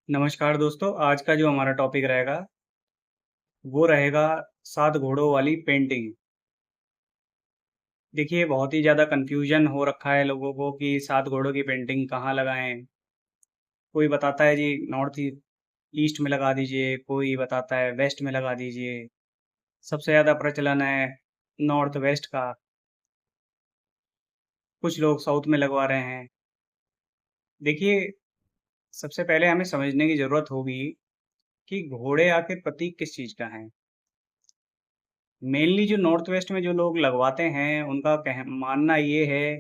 नमस्कार दोस्तों, आज का जो हमारा टॉपिक रहेगा, वो रहेगा 7 घोड़ों वाली पेंटिंग। देखिए, बहुत ही ज़्यादा कन्फ्यूज़न हो रखा है लोगों को कि 7 घोड़ों की पेंटिंग कहाँ लगाएँ? कोई बताता है जी नॉर्थ ई ईस्ट में लगा दीजिए, कोई बताता है वेस्ट में लगा दीजिए। सबसे ज़्यादा प्रचलन है नॉर्थ वेस्ट का, कुछ लोग साउथ में लगवा रहे हैं। देखिए, सबसे पहले हमें समझने की ज़रूरत होगी कि घोड़े आखिर प्रतीक किस चीज़ का हैं? मेनली जो नॉर्थ वेस्ट में जो लोग लगवाते हैं, उनका मानना ये है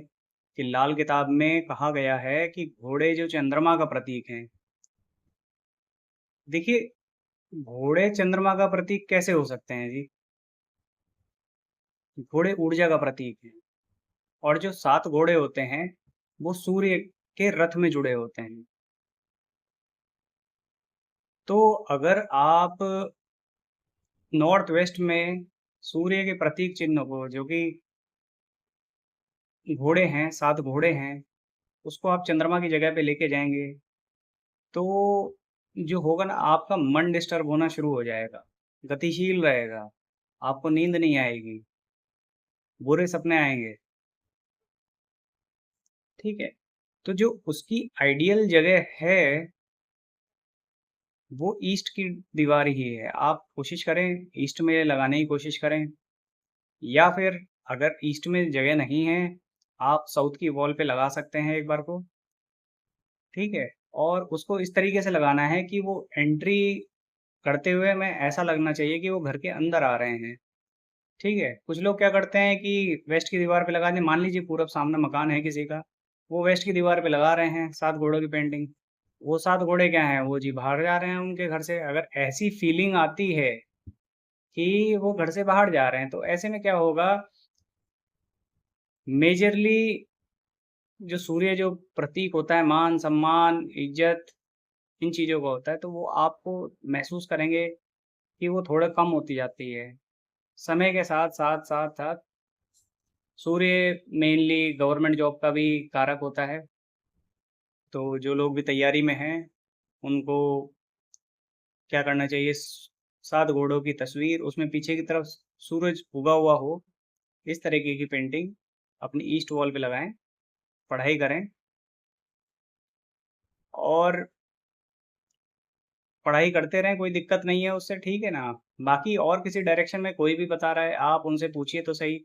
कि लाल किताब में कहा गया है कि घोड़े जो चंद्रमा का प्रतीक हैं। देखिए, घोड़े चंद्रमा का प्रतीक कैसे हो सकते हैं जी? घोड़े ऊर्जा का प्रतीक हैं और जो 7 घोड़े होते हैं, वो सूर्य के रथ में जुड़े होते हैं। तो अगर आप नॉर्थ वेस्ट में सूर्य के प्रतीक चिन्ह को जो कि घोड़े हैं, 7 घोड़े हैं, उसको आप चंद्रमा की जगह पे लेके जाएँगे तो जो होगा ना आपका मन डिस्टर्ब होना शुरू हो जाएगा, गतिशील रहेगा, आपको नींद नहीं आएगी, बुरे सपने आएँगे, ठीक है? तो जो उसकी आइडियल जगह है, वो ईस्ट की दीवार ही है। आप कोशिश करें ईस्ट में लगाने की कोशिश करें या फिर अगर ईस्ट में जगह नहीं है, आप साउथ की वॉल पे लगा सकते हैं एक बार को, ठीक है? और उसको इस तरीके से लगाना है कि वो एंट्री करते हुए हमें ऐसा लगना चाहिए कि वो घर के अंदर आ रहे हैं। ठीक है, कुछ लोग क्या करते हैं कि वेस्ट की दीवार पे लगा दें मान लीजिए पूरब सामने मकान है किसी का, वो वेस्ट की दीवार पे लगा रहे हैं 7 घोड़ों की पेंटिंग। वो 7 घोड़े क्या हैं, वो जी बाहर जा रहे हैं उनके घर से। अगर ऐसी फीलिंग आती है कि वो घर से बाहर जा रहे हैं, तो ऐसे में क्या होगा मेजरली जो सूर्य जो प्रतीक होता है मान, सम्मान, इज़्ज़त इन चीज़ों का होता है, तो वो आपको महसूस करेंगे कि वो थोड़ा कम होती जाती है। समय के साथ सूर्य मेनली गवर्नमेंट जॉब का भी कारक होता है, तो जो लोग भी तैयारी में हैं, उनको क्या करना चाहिए 7 घोड़ों की तस्वीर, उसमें पीछे की तरफ सूरज उगा हुआ हो, इस तरीके की पेंटिंग अपनी ईस्ट वॉल पे लगाएँ, पढ़ाई करें और पढ़ाई करते रहें, कोई दिक्कत नहीं है उससे, ठीक है ना? बाकी और किसी डायरेक्शन में कोई भी बता रहा है, आप उनसे पूछिए तो सही,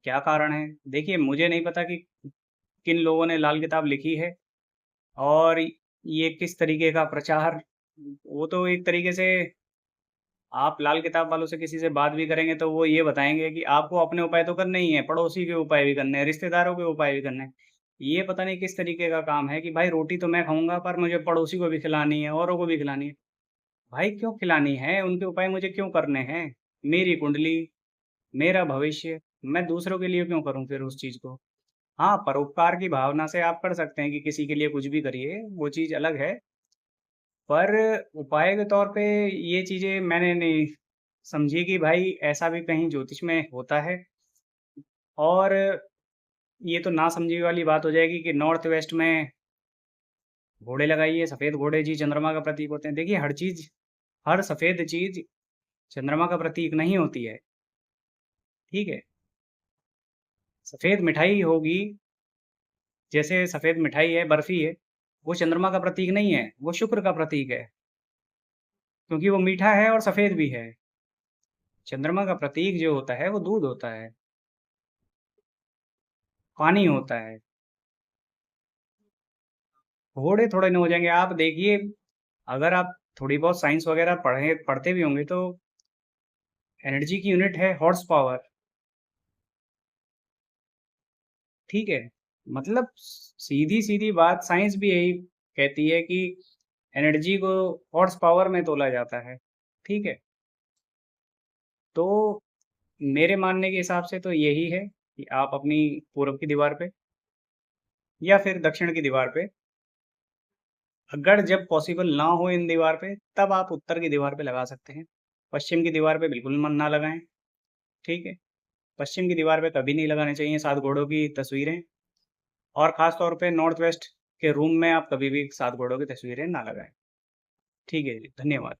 क्या कारण है? देखिए, मुझे नहीं पता कि किन लोगों ने लाल किताब लिखी है और ये किस तरीके का प्रचार वो तो एक तरीके से आप लाल किताब वालों से किसी से बात भी करेंगे तो वो ये बताएँगे कि आपको अपने उपाय तो करने ही हैं, पड़ोसी के उपाय भी करने हैं, रिश्तेदारों के उपाय भी करने हैं। ये पता नहीं किस तरीके का काम है कि भाई रोटी तो मैं खाऊँगा पर मुझे पड़ोसी को भी खिलानी है, औरों को भी खिलानी है। भाई क्यों खिलानी है? उनके उपाय मुझे क्यों करने हैं? मेरी कुंडली, मेरा भविष्य, मैं दूसरों के लिए क्यों करूँ फिर उस चीज़ को? हाँ, परोपकार की भावना से आप कर सकते हैं कि किसी के लिए कुछ भी करिए, वो चीज़ अलग है। पर उपाय के तौर पे ये चीज़ें मैंने नहीं समझी कि भाई ऐसा भी कहीं ज्योतिष में होता है और ये तो नासमझी वाली बात हो जाएगी कि नॉर्थ वेस्ट में घोड़े लगाइए, सफ़ेद घोड़े जी चंद्रमा का प्रतीक होते हैं। देखिए हर सफ़ेद चीज़ चंद्रमा का प्रतीक नहीं होती है, ठीक है? सफ़ेद मिठाई होगी, जैसे सफ़ेद मिठाई है, बर्फ़ी है, वो चंद्रमा का प्रतीक नहीं है, वो शुक्र का प्रतीक है, क्योंकि वो मीठा है और सफ़ेद भी है। चंद्रमा का प्रतीक जो होता है, वो दूध होता है, पानी होता है। घोड़े थोड़े न हो जाएँगे। आप देखिए, अगर आप थोड़ी बहुत साइंस वग़ैरह पढ़ते भी होंगे, तो एनर्जी की यूनिट है हॉर्स पावर, ठीक है? मतलब सीधी-सीधी बात साइंस भी यही कहती है कि एनर्जी को हॉर्स पावर में तोला जाता है, ठीक है? तो मेरे मानने के हिसाब से तो यही है कि आप अपनी पूरब की दीवार पे या फिर दक्षिण की दीवार पे अगर जब पॉसिबल ना हो इन दीवार पे, तब आप उत्तर की दीवार पे लगा सकते हैं। पश्चिम की दीवार पे बिल्कुल मन ना लगाएँ, ठीक है? पश्चिम की दीवार पे कभी नहीं लगानी चाहिए 7 घोड़ों की तस्वीरें और ख़ास तौर पे नॉर्थ वेस्ट के रूम में आप कभी भी 7 घोड़ों की तस्वीरें ना लगाएँ। ठीक है जी, धन्यवाद।